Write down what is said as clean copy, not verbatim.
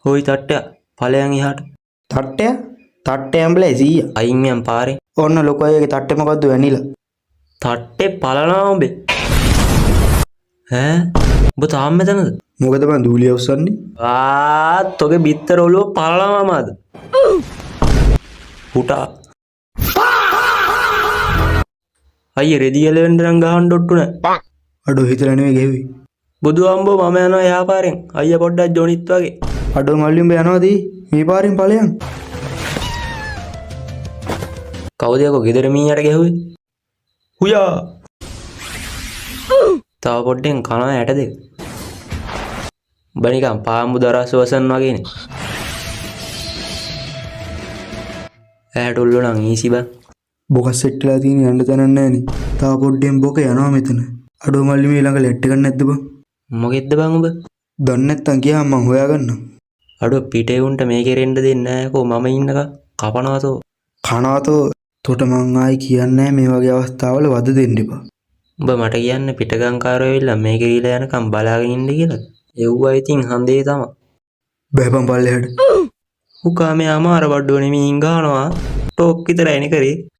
හොයි තට්ටය ඵලයන් එහාට. තට්ටය ඇම්බලයි 100. අයින් යම් පාරේ. ඔන්න ලොකු අයගේ තට්ටේ මොකද්ද වැනිලා. තට්ටේ පලනවා උඹේ. ඈ උඹ තාම මෙතනද? මොකද මං දූලිය උස්සන්නේ? තොගේ බිත්තර ඔළුව පලනවාමද? පුටා. අයියේ රෙදි එලවෙන්න නම් ගහන්න ඩොට්ටු නෑ. අඩෝ හිතලා නෙවෙයි ගෙව්වේ. බුදු අම්බෝ මම යනවා එහා පාරෙන්. අයියා පොඩ්ඩක් ජොනිත් වගේ. අඩෝ මල්ලි උඹ යනවාද මේ පාරෙන් ඵලයන්? කවුද යකෝ ගෙදර මීයට ගැහුවේ? හුයා. තව පොඩ්ඩෙන් කනවා ඇට දෙක. උඹ නිකන් පාඹු දරස් වසන් වගේනේ. ඇට උල්ලු නම් ඊසි බං. බොකස් සෙට් වෙලා තියෙන යන්න තැනක් නැහනේ. තව පොඩ්ඩෙන් බොක යනවා මෙතන. අඩෝ මල්ලි මේ ළඟ ලෙට් එකක් නැද්ද බං? මොකෙද්ද බං උඹ? දන්නේ නැත්තම් කියහම මං හොයාගන්නම්. අඩෝ පිටේ උන්ට මේකේ රෙන්න දෙන්නේ නැහැ කෝ මම ඉන්නක කපනවතෝ. කනවතෝ තොට මං ආයි කියන්නේ මේ වගේ අවස්ථාවල වද දෙන්න එපා. උඹ මට කියන්න පිටගංකාරයෝ ඇවිල්ලා මේකේ රීලා යනකම් බලාගෙන ඉන්න කියලා. එව්වා ඉතින් හන්දේ තමයි. බෑපන් පල්ලෙහාට. උකා මේ අමාර බඩුව නෙමෙයි ගහනවා. ටෝක් විතරයිනේ කරේ.